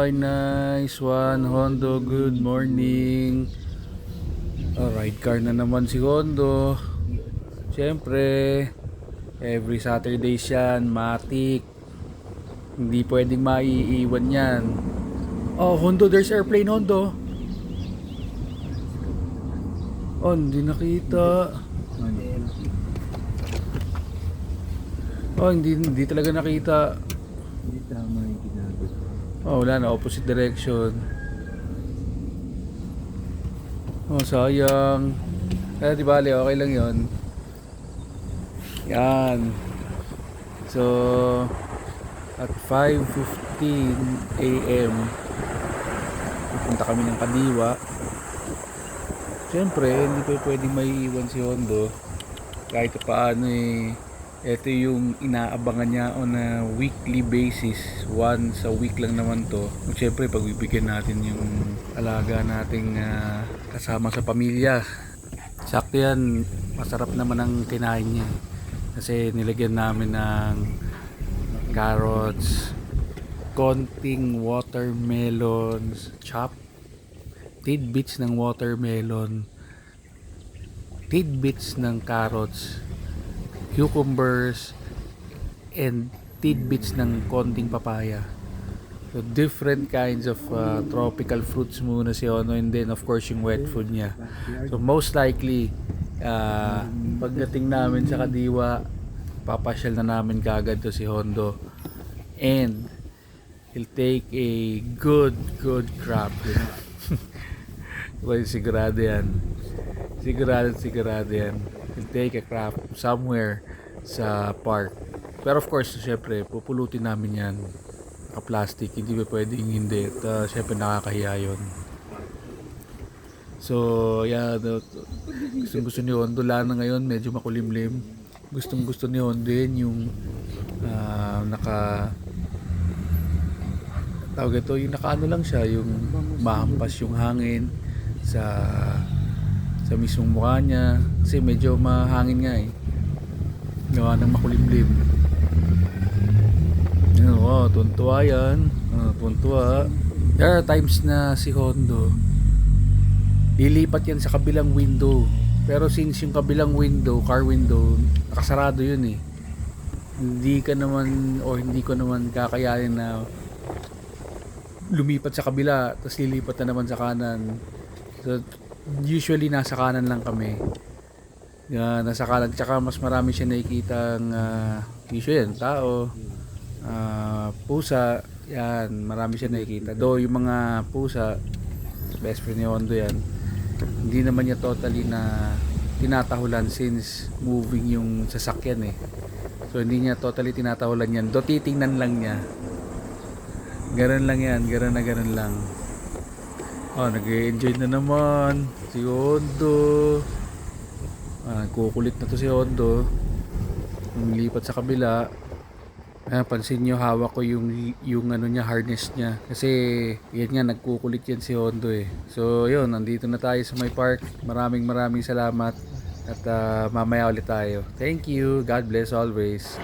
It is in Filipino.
Ay, nice one, Hondo. Good morning. Ride car na naman si Hondo. Siyempre, every Saturday yan, matik. Hindi pwedeng maiiwan yan. Oh, Hondo, there's airplane, Hondo. Oh, hindi nakita. Oh, hindi talaga nakita. Hindi tama yung ginagawa. Oh, wala na, opposite direction. Oh, sayang. Di bale, okay lang 'yon. Yan. So, at 5:15 AM, pupunta kami ng Kadiwa. Siyempre, hindi pa pwedeng maiiwan si Hondo. Kahit paano ito yung inaabangan niya on a weekly basis. Once a week lang naman to. Siyempre, pagbibigyan natin yung alaga nating kasama sa pamilya. Sakto yan, masarap naman ang kinain niya. Kasi nilagyan namin ng carrots, konting watermelons, chop, tidbits ng watermelon, tidbits ng carrots, cucumbers, and tidbits ng konting papaya. So different kinds of tropical fruits muna si Ono, and then of course yung wet food niya. So most likely pagdating namin sa Kadiwa, papasyal na namin kaagad to si Hondo, and he'll take a good crap. Well, sigurado yan. Sigurado yan. He'll take a crap somewhere sa park. Pero of course, syempre, pupulutin namin yan. Naka-plastic, hindi ba pwedeng hindi. At syempre, nakakahiya yun. So, yeah, gusto ni Hondo, lalo na ngayon, medyo makulimlim. Gusto ni Hondo yun, yung tawag ito, yung nakaano lang siya, yung mahampas yung hangin sa mismong mukha niya, kasi medyo mahangin nga gawa ng makulimlim. Tuntua yan. Tuntua. There are times na si Hondo lilipat yan sa kabilang window, pero since yung kabilang window, car window, nakasarado yun hindi ko naman kakayanin na lumipat sa kabila tapos lilipat na naman sa kanan. So usually nasa kanan lang kami. Nasa kanan, tsaka mas marami siya nakikitang usually yan, tao, pusa, yan, marami siya nakikita. Though yung mga pusa, best friend ni Hondo yan, hindi naman niya totally na tinatahulan since moving yung sasakyan so hindi niya totally tinatahulan yan, do titingnan lang niya. Ganun lang yan, ganun lang. Nag-enjoy na naman si Hondo. Kukulit na to si Hondo. Lumilipat sa kabila. Pansin nyo, hawak ko yung ano niya, harness niya. Kasi yan nga, nagkukulit yan si Hondo So yun, nandito na tayo sa my park. Maraming salamat. At mamaya ulit tayo. Thank you. God bless always.